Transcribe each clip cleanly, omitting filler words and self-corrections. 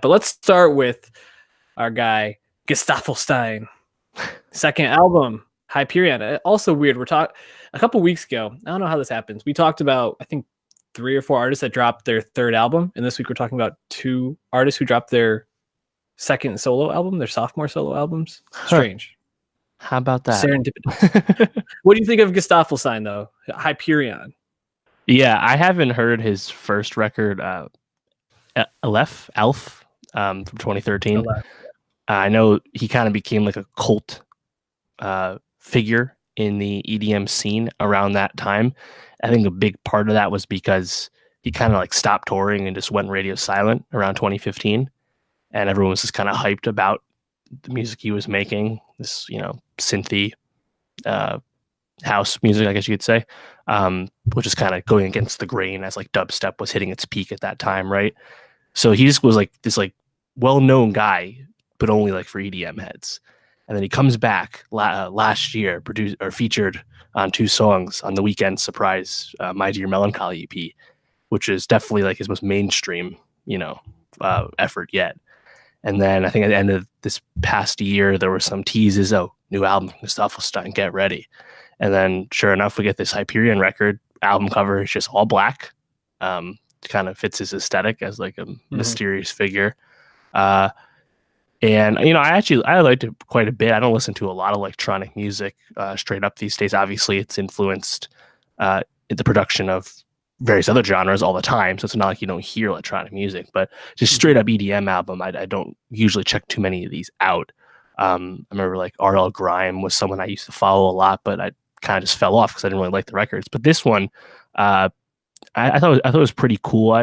But let's start with our guy Gesaffelstein. Second album, Hyperion. Also weird. We're talking a couple weeks ago. I don't know how this happens. We talked about, I think, 3 or 4 artists that dropped their third album, and this week we're talking about 2 artists who dropped their second solo album, their sophomore solo albums. Strange. How about that? Serendipitous. What do you think of Gesaffelstein, though? Hyperion. Yeah, I haven't heard his first record, Elf, from 2013. I know he kind of became like a cult figure in the EDM scene around that time. I think a big part of that was because he kind of like stopped touring and just went radio silent around 2015, and everyone was just kind of hyped about the music he was making. This, synthy house music, I guess you could say, which is kind of going against the grain as like dubstep was hitting its peak at that time, right? So he just was like this like well-known guy, but only like for EDM heads. And then he comes back last year, produced or featured on 2 songs on the Weeknd surprise My Dear Melancholy EP, which is definitely like his most mainstream, effort yet. And then I think at the end of this past year, there were some teases. Oh, new album from Gesaffelstein, get ready. And then sure enough, we get this Hyperion record. Album cover is just all black. Kind of fits his aesthetic as like a mysterious figure. And I liked it quite a bit. I don't listen to a lot of electronic music straight up these days. Obviously, it's influenced the production of various other genres all the time, so it's not like you don't hear electronic music. But just straight up EDM album, I don't usually check too many of these out. I remember like RL Grime was someone I used to follow a lot, but I kind of just fell off because I didn't really like the records. But this one, I thought it was pretty cool.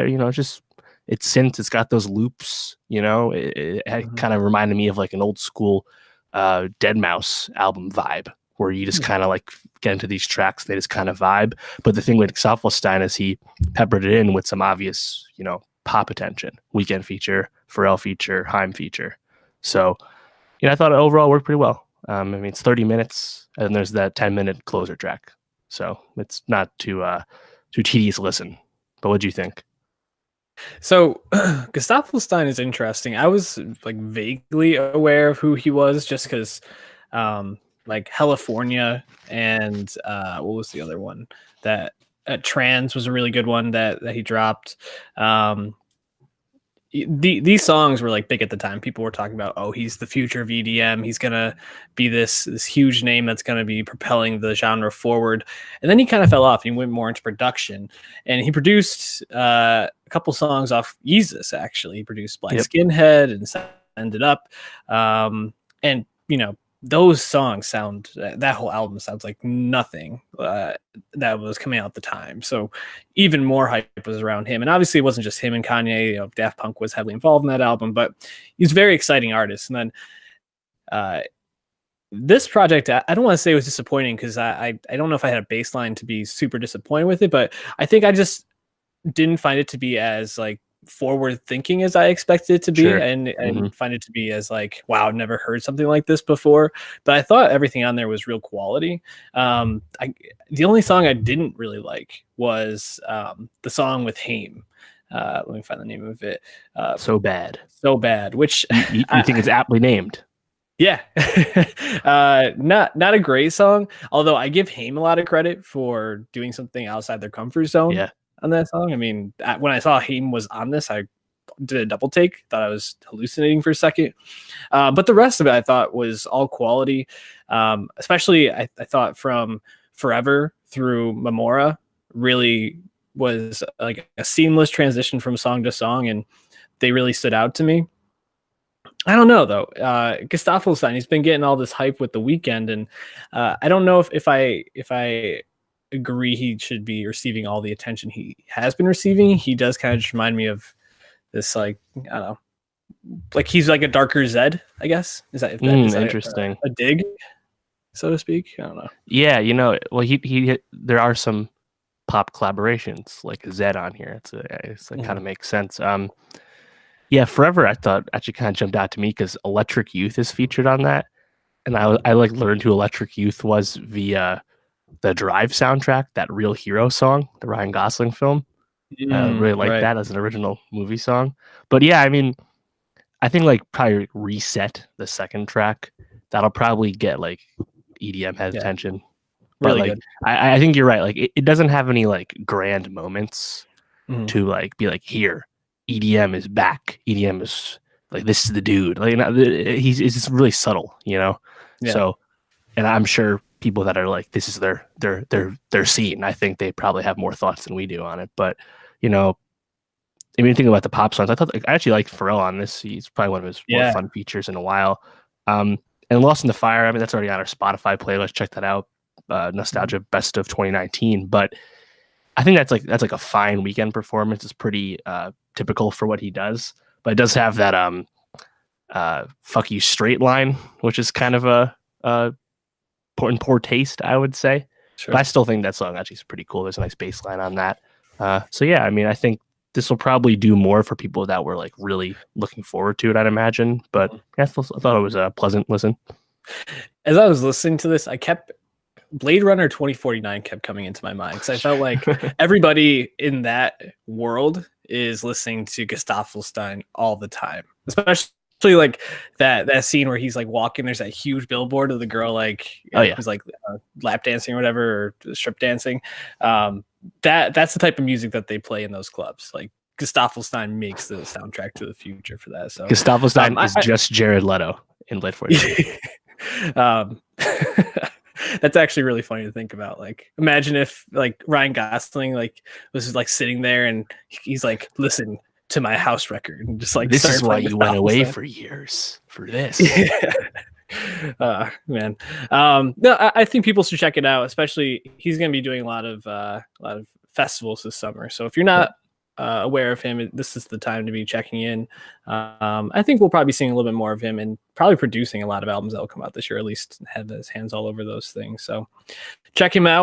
It's synth. It's got those loops. It kind of reminded me of like an old school Deadmau5 album vibe, where you just kind of like get into these tracks, they just kind of vibe. But the thing with Gesaffelstein is he peppered it in with some obvious, pop attention. Weeknd feature, Pharrell feature, Haim feature. So, I thought it overall worked pretty well. It's 30 minutes, and there's that 10-minute closer track. So it's not too tedious listen. But what do you think? So Gesaffelstein is interesting. I was like vaguely aware of who he was just because like California and what was the other one? That Trans was a really good one that he dropped. These songs were like big at the time. People were talking about, oh, he's the future of EDM. He's gonna be this huge name that's gonna be propelling the genre forward. And then he kind of fell off. He went more into production, and he produced a couple songs off Yeezus. Actually, he produced Black Skinhead and Send It Up, and those songs that whole album sounds like nothing that was coming out at the time. So even more hype was around him. And obviously it wasn't just him and Kanye. Daft Punk was heavily involved in that album, but he's a very exciting artist. And then this project, I don't want to say it was disappointing because I don't know if I had a baseline to be super disappointed with it, but I think I just didn't find it to be as like forward thinking as I expected it to be. Sure. And find it to be as like, wow, I've never heard something like this before. But I thought everything on there was real quality. The only song I didn't really like was the song with Haim. Let me find the name of it. So Bad, which you think it's aptly named. Yeah. Not a great song, although I give Haim a lot of credit for doing something outside their comfort zone. Yeah. On that song. I mean, when I saw Haim was on this, I did a double take, thought I was hallucinating for a second. But the rest of it I thought was all quality. Especially I thought from Forever through Memora really was like a seamless transition from song to song, and they really stood out to me. I don't know though. Gesaffelstein, he's been getting all this hype with the Weeknd, and I don't know if I agree he should be receiving all the attention he has been receiving. He does kind of just remind me of this, like, I don't know, like he's like a darker Zed, I guess. Is that interesting? A dig, so to speak? I don't know. Yeah, well, he there are some pop collaborations like Zed on here. It's like kind of makes sense. Yeah, Forever I thought actually kind of jumped out to me because Electric Youth is featured on that, and I like learned who Electric Youth was via the Drive soundtrack, that Real Hero song, the Ryan Gosling film. Really like that as an original movie song. But yeah, I mean, I think like probably reset the second track. That'll probably get like EDM head Yeah, attention. But really like good. I think you're right. Like it doesn't have any like grand moments Mhm. to like be like here, EDM is back. EDM is like this is the dude. Like he's it's just really subtle, you know. Yeah. So and I'm sure people that are like this is their scene. I think they probably have more thoughts than we do on it. But you know, I mean, think about the pop songs. I thought I actually liked Pharrell on this. He's probably one of his more Yeah. fun features in a while. And Lost in the Fire. I mean, that's already on our Spotify playlist. Check that out. Mhm. Nostalgia Best of 2019. But I think that's like a fine weekend performance. It's pretty typical for what he does. But it does have that "fuck you" straight line, which is kind of a poor taste, I would say. But I Sure. still think that song actually is pretty cool. There's a nice bass line on that. So yeah, I mean, I think this will probably do more for people that were like really looking forward to it, I'd imagine. But Mhm. yeah, I thought it was a pleasant listen. As I was listening to this, I kept Blade Runner 2049 kept coming into my mind because I felt like everybody in that world is listening to Gesaffelstein all the time, especially like that scene where he's like walking. There's that huge billboard of the girl like Oh yeah, who's like lap dancing or whatever or strip dancing. Um, that's the type of music that they play in those clubs. Like Gesaffelstein makes the soundtrack to the future for that. So Gesaffelstein I, is just Jared Leto in Blade 49. um, that's actually really funny to think about. Like, imagine if like Ryan Gosling like was like sitting there and he's like, "Listen to my house record," and just like This is started why playing you the went away Style. for years for this. Yeah. Man. No, I think people should check it out. Especially, he's going to be doing a lot of festivals this summer. So if you're Yeah. not aware of him, this is the time to be checking in. I think we'll probably be seeing a little bit more of him and probably producing a lot of albums that will come out this year. At least have his hands all over those things. So check him out.